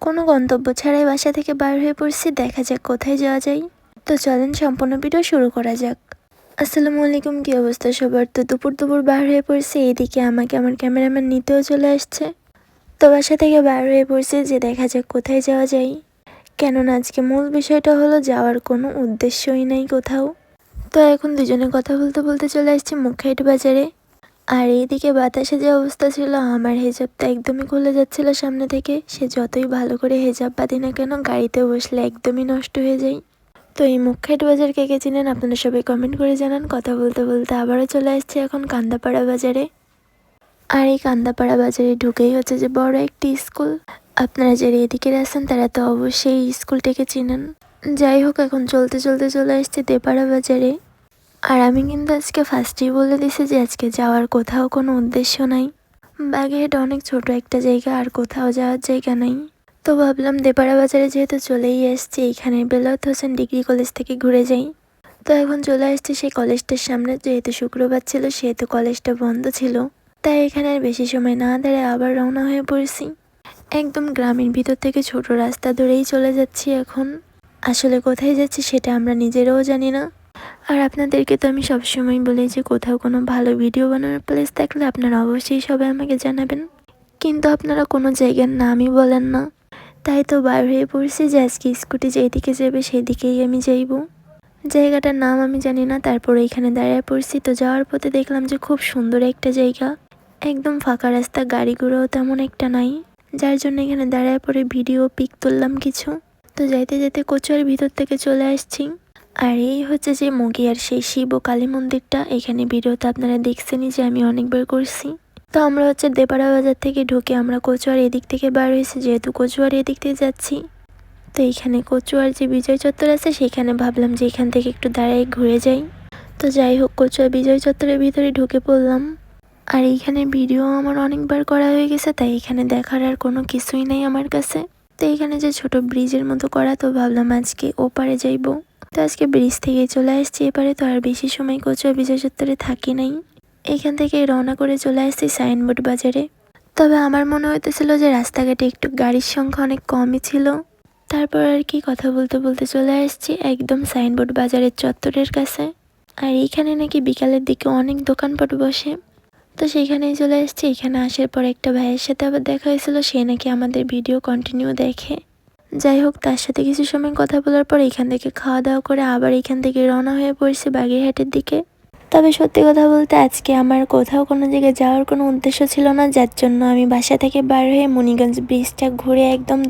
কোনো গন্তব্য ছাড়াই বাসা থেকে বার হয়ে পড়ছি, দেখা যাক কোথায় যাওয়া যায়। তো চলেন সম্পূর্ণ ভিডিও শুরু করা যাক। আসসালামু আলাইকুম, কি অবস্থা সবার? তো দুপুর বার হয়ে পড়ছি, এইদিকে আমাকে আমার ক্যামেরাম্যান নিতেও চলে আসছে। তো বাসা থেকে বার হয়ে পড়ছি যে দেখা যাক কোথায় যাওয়া যায়, কেননা আজকে মূল বিষয়টা হলো যাওয়ার কোনো উদ্দেশ্যই নাই কোথাও। তো এখন দুজনে কথা বলতে বলতে চলে আসছি মুখঘাট বাজারে। আর এইদিকে বাতাসে যে অবস্থা ছিল, আমার হেজাবটা একদমই খুলে যাচ্ছিল সামনে থেকে। সে যতই ভালো করে হেজাব বাঁধি না কেন, গাড়িতে বসলে একদমই নষ্ট হয়ে যায়। তো এই মুখঘাট বাজার কে কে চিনেন আপনারা সবাই কমেন্ট করে জানান। কথা বলতে বলতে আবারও চলে আসছে এখন কান্দাপাড়া বাজারে। আর এই কান্দাপাড়া বাজারে ঢুকেই হচ্ছে যে বড় একটি স্কুল। আপনারা যারা এদিকে আছেন তারা তো অবশ্যই এই স্কুলটাকে চিনেন। যাই হোক, এখন চলতে চলতে চলে আসছে দেপাড়া বাজারে। আর আমি কিন্তু আজকে ফার্স্টেই বলে দিছি যে আজকে যাওয়ার কোথাও কোনো উদ্দেশ্য নাই। বাগেরহাট অনেক ছোট একটা জায়গা, আর কোথাও যাওয়ার জায়গা নাই। তো ভাবলাম দেপাড়া বাজারে যেহেতু চলেই আসছি, এইখানে বেলায়েত হোসেন ডিগ্রি কলেজ থেকে ঘুরে যাই। তো এখন চলে আসছি সেই কলেজটার সামনে। যেহেতু শুক্রবার ছিল সেহেতু কলেজটা বন্ধ ছিল, তাই এখানে আর বেশি সময় না দাঁড়ায় আবার রওনা হয়ে পড়ছি। একদম গ্রামের ভিতর থেকে ছোট রাস্তা ধরেই চলে যাচ্ছি এখন। আসলে কোথায় যাচ্ছি সেটা আমরা নিজেরাও জানি না। আর আপনাদেরকে তো আমি সবসময় বলি যে কোথাও কোনো ভালো ভিডিও বানানোর প্লেস থাকলে আপনারা অবশ্যই সবাই আমাকে জানাবেন, কিন্তু আপনারা কোনো জায়গার নামই বলেন না। তাই তো বার হয়ে পড়ছি যে আজকে স্কুটি যেদিকে যাবে সেদিকেই আমি যাইব। জায়গাটার নাম আমি জানি না, তারপর এখানে দাঁড়িয়ে পড়ছি। তো যাওয়ার পথে দেখলাম যে খুব সুন্দর একটা জায়গা, একদম ফাঁকা রাস্তা, গাড়ি ঘোড়াও তেমন একটা নাই, যার জন্য এখানে দাঁড়ায় পড়ে ভিডিও পিক তুললাম কিছু। তো যাইতে যেতে কচুয়ার ভিতর থেকে চলে আসছি। আর এই হচ্ছে যে মগিয়ার সেই শিব ও কালী মন্দিরটা। এখানে ভিডিওতে আপনারা দেখছেনই যে আমি অনেকবার করছি। তো আমরা হচ্ছে দেপাড়া বাজার থেকে ঢুকে আমরা কচুয়ার এদিক থেকে বার হয়েছি, যেহেতু কচুয়ার এদিক থেকে যাচ্ছি। তো এইখানে কচুয়ার যে বিজয় চত্বর আছে সেখানে ভাবলাম যে এখান থেকে একটু দাঁড়াই ঘুরে যাই। তো যাই হোক, কচুয়া বিজয় চত্বরের ভিতরে ঢুকে পড়লাম। আর এইখানে ভিডিও আমার অনেকবার করা হয়ে গেছে, তাই এখানে দেখার আর কোনো কিছুই নেই আমার কাছে। তো এখানে যে ছোট ব্রিজের মতো করা, তো ভাবলাম আজকে ওপারে যাইবো। তো আজকে ব্রিজ থেকে চলে আসছি এপারে। তো আর বেশি সময় কচুয়া বিজয় চত্বরে থাকি নাই, এখান থেকে রওনা করে চলে আসছি সাইনবোর্ড বাজারে। তবে আমার মনে হইতেছিল যে রাস্তাঘাটে একটু গাড়ির সংখ্যা অনেক কমই ছিল। তারপর আর কি কথা বলতে বলতে চলে আসছি একদম সাইনবোর্ড বাজারের চত্বরের কাছে। আর এইখানে নাকি বিকালের দিকে অনেক দোকানপাট বসে। তো সেইখানেই চলে আসছি। এখানে আসার পর একটা ভাইয়ের সাথে আবার দেখা হয়েছিল, সে নাকি আমাদের ভিডিও কন্টিনিউ দেখে। যাই হোক, তার সাথে কিছু সময় কথা বলার পর এখান থেকে খাওয়া দাওয়া করে আবার এখান থেকে রওনা হয়ে পড়ছি বাগেরহাটের দিকে। তবে সত্যি কথা বলতে আজকে আমার কোথাও কোনো জায়গায় যাওয়ার কোনো উদ্দেশ্য ছিল না, যার জন্য আমি বাসা থেকে বার হয়ে মুনিগঞ্জ ব্রিজটা ঘুরে একদম